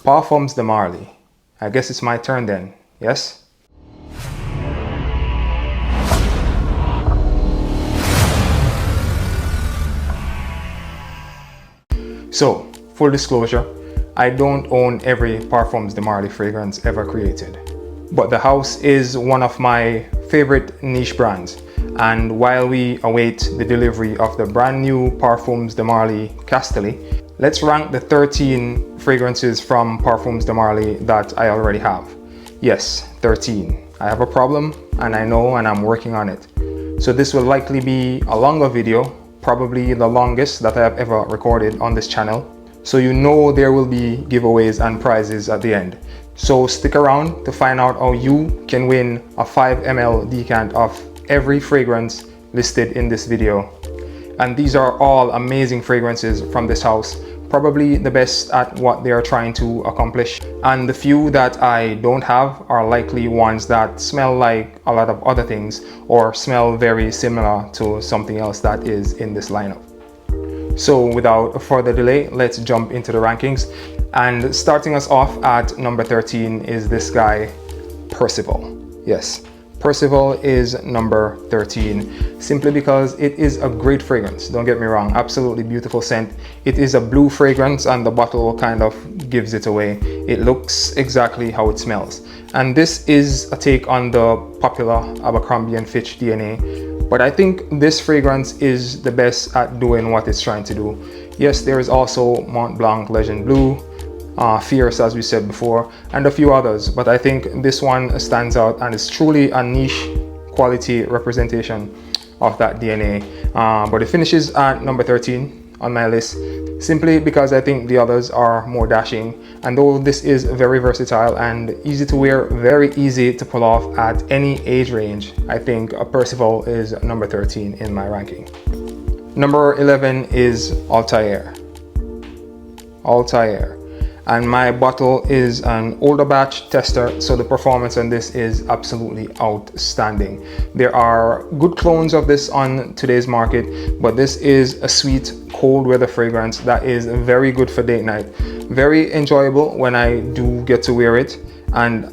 Parfums de Marly. I guess it's my turn then, yes? So, full disclosure, I don't own every Parfums de Marly fragrance ever created. But the house is one of my favorite niche brands. And while we await the delivery of the brand new Parfums de Marly Castelli, let's rank the 13 fragrances from Parfums de Marly that I already have. Yes, 13. I have a problem and I know, and I'm working on it. So this will likely be a longer video, probably the longest that I have ever recorded on this channel. So you know there will be giveaways and prizes at the end. So stick around to find out how you can win a 5 ml decant of every fragrance listed in this video. And these are all amazing fragrances from this house, probably the best at what they are trying to accomplish. And the few that I don't have are likely ones that smell like a lot of other things or smell very similar to something else that is in this lineup. So without further delay, let's jump into the rankings. And starting us off at number 13 is this guy, Percival. Yes, Percival is number 13, simply because it is a great fragrance. Don't get me wrong, absolutely beautiful scent. It is a blue fragrance and the bottle kind of gives it away. It looks exactly how it smells. And this is a take on the popular Abercrombie & Fitch DNA. But I think this fragrance is the best at doing what it's trying to do. Yes, there is also Mont Blanc Legend Blue, Fierce, as we said before, and a few others, but I think this one stands out and is truly a niche quality representation of that DNA. But it finishes at number 13 on my list, simply because I think the others are more dashing. And though this is very versatile and easy to wear, very easy to pull off at any age range, I think Percival is number 13 in my ranking. Number 11 is Althair. Althair. And my bottle is an older batch tester, so the performance on this is absolutely outstanding. There are good clones of this on today's market, but this is a sweet cold weather fragrance that is very good for date night. Very enjoyable when I do get to wear it, and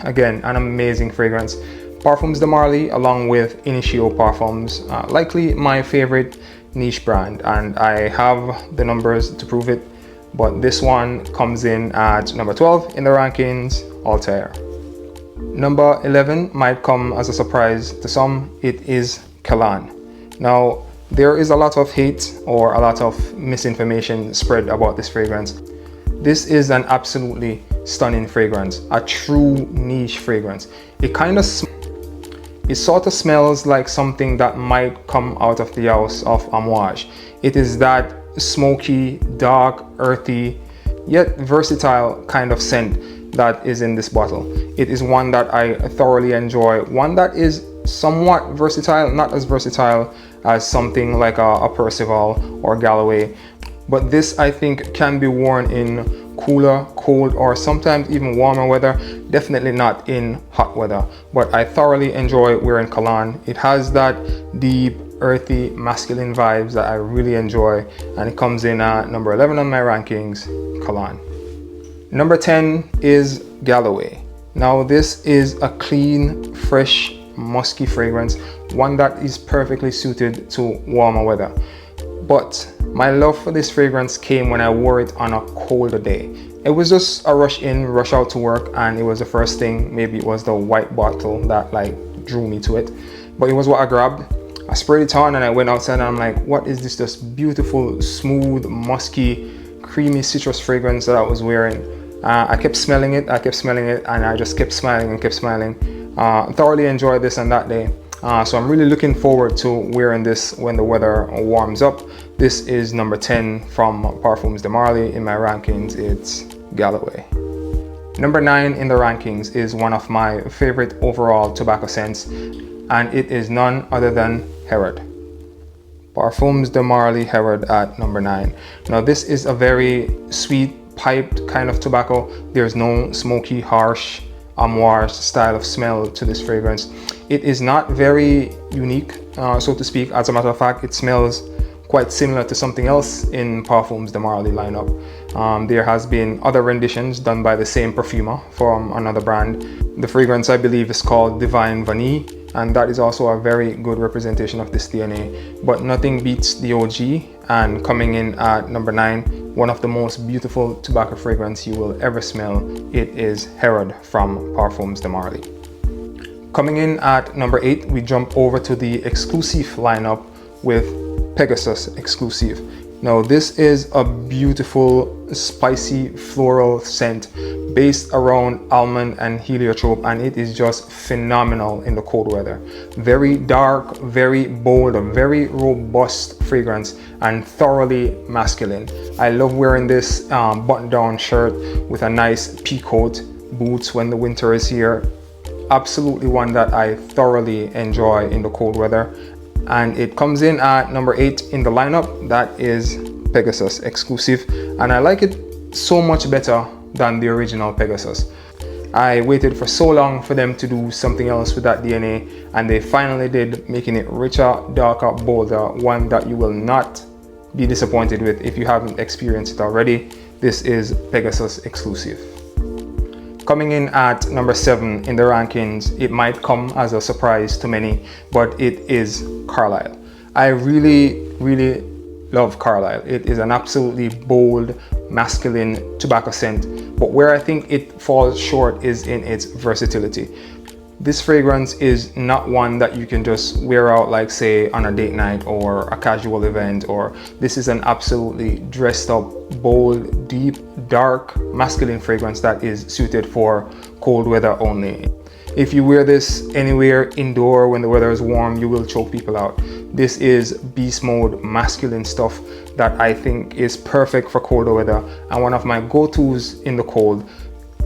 again, an amazing fragrance. Parfums de Marly along with Initio Parfums, likely my favorite niche brand, and I have the numbers to prove it. But this one comes in at number 12 in the rankings, Althair. Number 11 might come as a surprise to some. It is Kalan. Now, there is a lot of hate or a lot of misinformation spread about this fragrance. This is an absolutely stunning fragrance, a true niche fragrance. It sort of smells like something that might come out of the house of Oajan. It is that smoky, dark, earthy, yet versatile kind of scent that is in this bottle. It is one that I thoroughly enjoy, one that is somewhat versatile, not as versatile as something like a Percival or Galloway, but this I think can be worn in cooler, cold, or sometimes even warmer weather, definitely not in hot weather. But I thoroughly enjoy wearing Kalan. It has that deep, earthy, masculine vibes that I really enjoy, and it comes in at number 11 on my rankings, Kalan. Number 10 is Galloway. Now this is a clean, fresh, musky fragrance, one that is perfectly suited to warmer weather. But my love for this fragrance came when I wore it on a colder day. It was just a rush in, rush out to work, and it was the first thing. Maybe it was the white bottle that like drew me to it, but it was what I grabbed. I sprayed it on and I went outside and I'm like, what is this just beautiful, smooth, musky, creamy citrus fragrance that I was wearing? I kept smelling it, and I just kept smiling and kept smiling. Thoroughly enjoyed this on that day. So I'm really looking forward to wearing this when the weather warms up. This is number 10 from Parfums de Marly. In my rankings, it's Galloway. Number 9 in the rankings is one of my favorite overall tobacco scents, and it is none other than Herod. Parfums de Marly Herod at number 9. Now this is a very sweet, piped kind of tobacco. There's no smoky, harsh amouage style of smell to this fragrance. It is not very unique, so to speak. As a matter of fact, it smells quite similar to something else in Parfums de Marly lineup. There has been other renditions done by the same perfumer from another brand. The fragrance I believe is called Divine Vanille, and that is also a very good representation of this DNA, but nothing beats the OG. And coming in at number 9, one of the most beautiful tobacco fragrance you will ever smell, it is Herod from Parfums de Marly. Coming in at number 8, we jump over to the Exclusif lineup with Pegasus Exclusif. Now this is a beautiful spicy floral scent based around almond and heliotrope, and it is just phenomenal in the cold weather. Very dark, very bold, a very robust fragrance and thoroughly masculine. I love wearing this button-down shirt with a nice pea coat, boots when the winter is here. Absolutely one that I thoroughly enjoy in the cold weather. And it comes in at number 8 in the lineup. That is Pegasus Exclusif, and I like it so much better than the original Pegasus. I waited for so long for them to do something else with that DNA, and they finally did, making it richer, darker, bolder, one that you will not be disappointed with if you haven't experienced it already. This is Pegasus Exclusif. Coming in at number 7 in the rankings, it might come as a surprise to many, but it is Carlisle. I really love Carlisle. It is an absolutely bold, masculine tobacco scent, but where I think it falls short is in its versatility. This fragrance is not one that you can just wear out, like say on a date night or a casual event, or this is an absolutely dressed up, bold, deep, dark, masculine fragrance that is suited for cold weather only. If you wear this anywhere indoor when the weather is warm, you will choke people out. This is beast mode masculine stuff that I think is perfect for colder weather and one of my go-tos in the cold.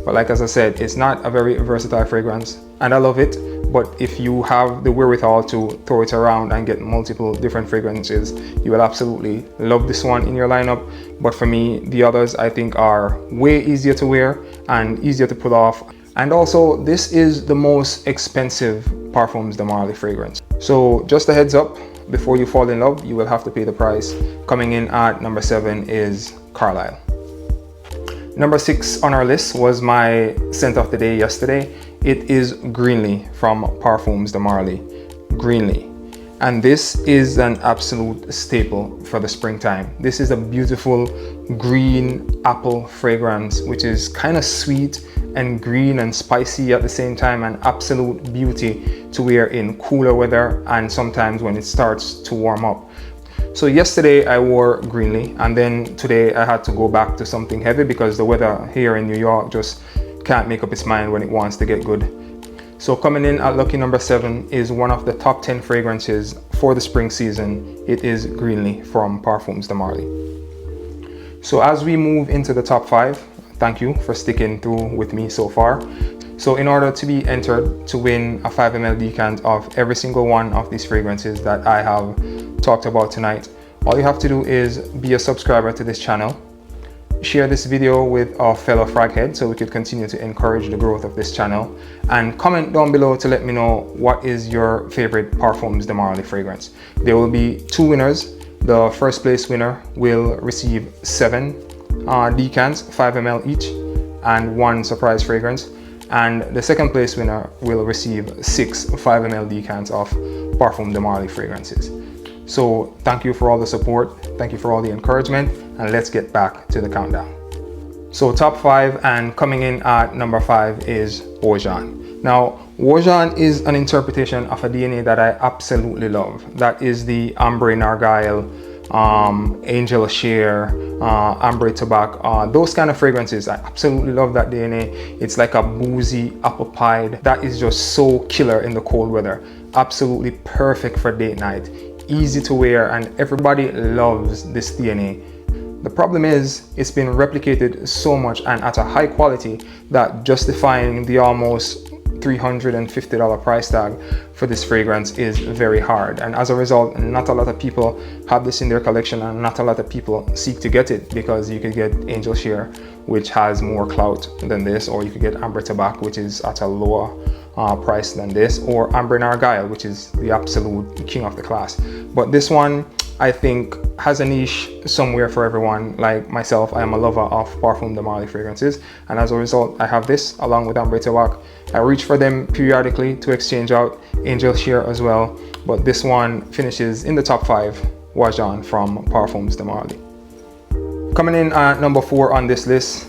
But like as I said, it's not a very versatile fragrance and I love it, but if you have the wherewithal to throw it around and get multiple different fragrances, you will absolutely love this one in your lineup. But for me, the others I think are way easier to wear and easier to pull off. And also, this is the most expensive Parfums de Marly fragrance. So just a heads up, before you fall in love, you will have to pay the price. Coming in at number 7 is Carlisle. Number 6 on our list was my scent of the day yesterday. It is Greenley from Parfums de Marly. Greenley. And this is an absolute staple for the springtime. This is a beautiful green apple fragrance, which is kind of sweet and green and spicy at the same time, an absolute beauty to wear in cooler weather and sometimes when it starts to warm up. So yesterday I wore Greenley, and then today I had to go back to something heavy because the weather here in New York just can't make up its mind when it wants to get good. So coming in at lucky number 7 is one of the top 10 fragrances for the spring season. It is Greenley from Parfums de Marly. So as we move into the top 5, thank you for sticking through with me so far. So in order to be entered to win a 5 ml decant of every single one of these fragrances that I have talked about tonight, all you have to do is be a subscriber to this channel, share this video with our fellow fraghead so we could continue to encourage the growth of this channel, and comment down below to let me know what is your favorite Parfums de Marly fragrance. There will be 2 winners. The first place winner will receive 7 decants, 5 ml each, and 1 surprise fragrance, and the second place winner will receive 6 5 ml decants of Parfums de Marly fragrances. So thank you for all the support, thank you for all the encouragement, and let's get back to the countdown. So top 5, and coming in at number 5 is Oajan. Now Oajan is an interpretation of a DNA that I absolutely love. That is the Ambre Narguile, Angel Share, Ambre Tobacco, those kind of fragrances. I absolutely love that DNA. It's like a boozy apple pie that is just so killer in the cold weather. Absolutely perfect for date night, easy to wear, and everybody loves this DNA. The problem is it's been replicated so much and at a high quality that justifying the almost $350 price tag for this fragrance is very hard, and as a result not a lot of people have this in their collection and not a lot of people seek to get it, because you could get Angel Share, which has more clout than this, or you could get Ambre Tobacco, which is at a lower price than this, or Ambre Narguile, which is the absolute king of the class. But this one I think has a niche somewhere for everyone. Like myself, I am a lover of Parfums de Marly fragrances, and as a result I have this along with Ambre Tobacco. I reach for them periodically to exchange out Angel Share as well, but this one finishes in the top 5, Oajan from Parfums de Marly. Coming in at number 4 on this list,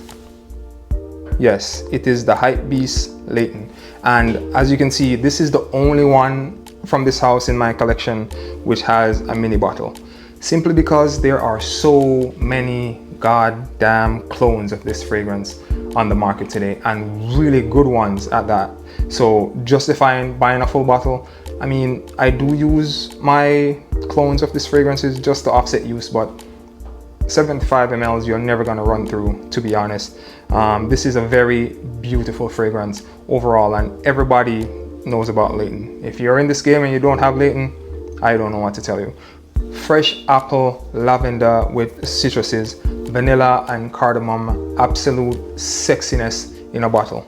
yes, it is the Hype Beast Layton. And as you can see, this is the only one from this house in my collection which has a mini bottle, simply because there are so many goddamn clones of this fragrance on the market today, and really good ones at that. So justifying buying a full bottle. I mean, I do use my clones of these fragrances just to offset use, but 75 mls you're never gonna run through, to be honest. This is a very beautiful fragrance overall, and everybody knows about Layton. If you're in this game and you don't have Layton, I don't know what to tell you. Fresh apple, lavender with citruses, vanilla and cardamom, absolute sexiness in a bottle.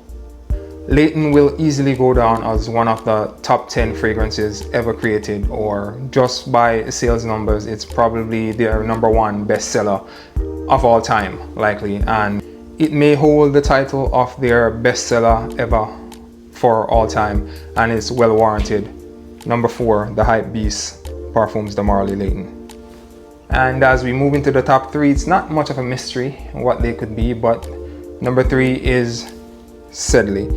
Layton will easily go down as one of the top 10 fragrances ever created, or just by sales numbers, it's probably their number 1 bestseller of all time, likely, and it may hold the title of their bestseller ever for all time, and it's well warranted. Number 4, the Hype Beast, Parfums de Marly Layton. And as we move into the top 3, it's not much of a mystery what they could be, but number 3 is Sedley.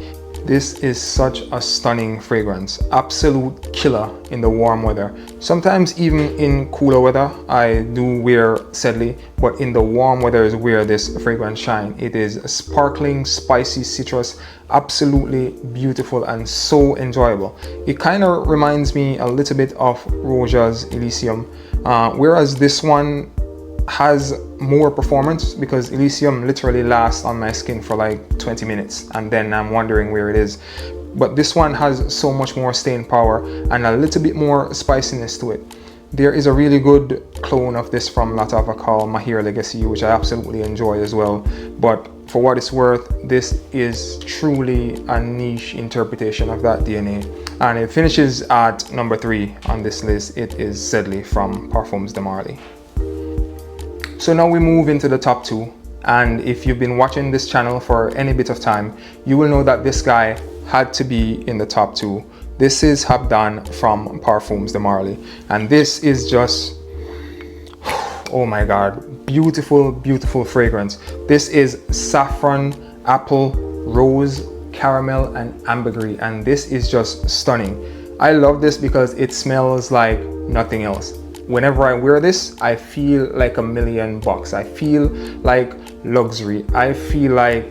This is such a stunning fragrance, absolute killer in the warm weather. Sometimes even in cooler weather, I do wear Sedley, but in the warm weather is where this fragrance shines. It is sparkling, spicy citrus, absolutely beautiful and so enjoyable. It kind of reminds me a little bit of Roja's Elysium, whereas this one has more performance, because Elysium literally lasts on my skin for like 20 minutes and then I'm wondering where it is. But this one has so much more staying power and a little bit more spiciness to it. There is a really good clone of this from Latava called Mahir Legacy, which I absolutely enjoy as well. But for what it's worth, this is truly a niche interpretation of that DNA. And it finishes at number 3 on this list. It is Sedley from Parfums de Marly. So now we move into the top 2, and if you've been watching this channel for any bit of time, you will know that this guy had to be in the top 2. This is Habdan from Parfums de Marly, and this is just, oh my god, beautiful, beautiful fragrance. This is saffron, apple, rose, caramel and ambergris, and this is just stunning. I love this because it smells like nothing else. Whenever I wear this, I feel like $1,000,000. I feel like luxury. I feel like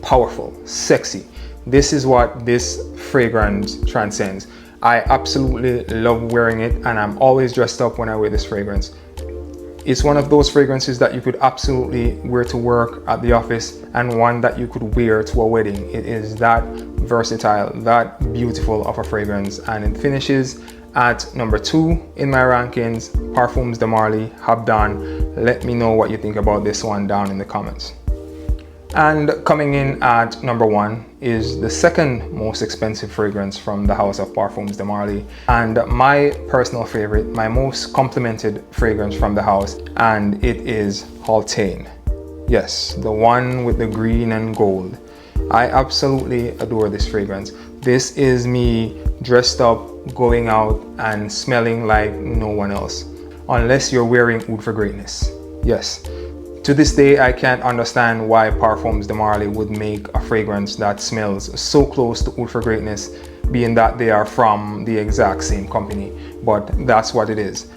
powerful, sexy. This is what this fragrance transcends. I absolutely love wearing it, and I'm always dressed up when I wear this fragrance. It's one of those fragrances that you could absolutely wear to work, at the office, and one that you could wear to a wedding. It is that versatile, that beautiful of a fragrance, and it finishes at number 2 in my rankings, Parfums de Marly, Habdan. Let me know what you think about this one down in the comments. And coming in at number 1 is the second most expensive fragrance from the house of Parfums de Marly, and my personal favorite, my most complimented fragrance from the house, and it is Haltane. Yes, the one with the green and gold. I absolutely adore this fragrance. This is me dressed up, going out and smelling like no one else, unless you're wearing Oud for Greatness. Yes, to this day I can't understand why Parfums de Marly would make a fragrance that smells so close to Oud for Greatness, being that they are from the exact same company, but that's what it is.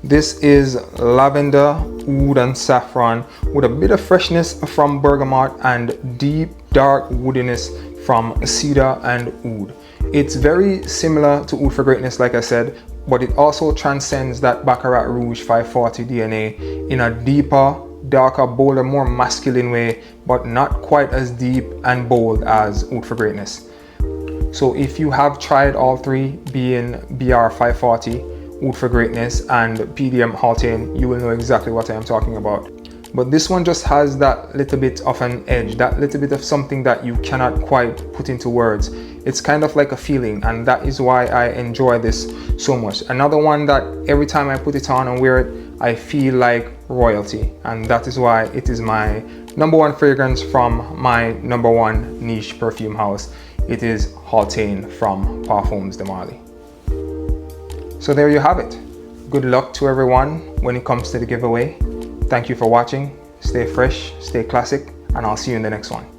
This is lavender, oud and saffron with a bit of freshness from bergamot and deep dark woodiness from cedar and oud. It's very similar to Oud for Greatness, like I said, but it also transcends that Baccarat Rouge 540 DNA in a deeper, darker, bolder, more masculine way, but not quite as deep and bold as Oud for Greatness. So if you have tried all three, being BR 540, Oud for Greatness and PDM Haltane, you will know exactly what I am talking about. But this one just has that little bit of an edge, that little bit of something that you cannot quite put into words. It's kind of like a feeling, and that is why I enjoy this so much. Another one that every time I put it on and wear it, I feel like royalty, and that is why it is my number one fragrance from my number one niche perfume house. It is Haltane from Parfums de Marly. So there you have it. Good luck to everyone when it comes to the giveaway. Thank you for watching. Stay fresh, stay classic, and I'll see you in the next one.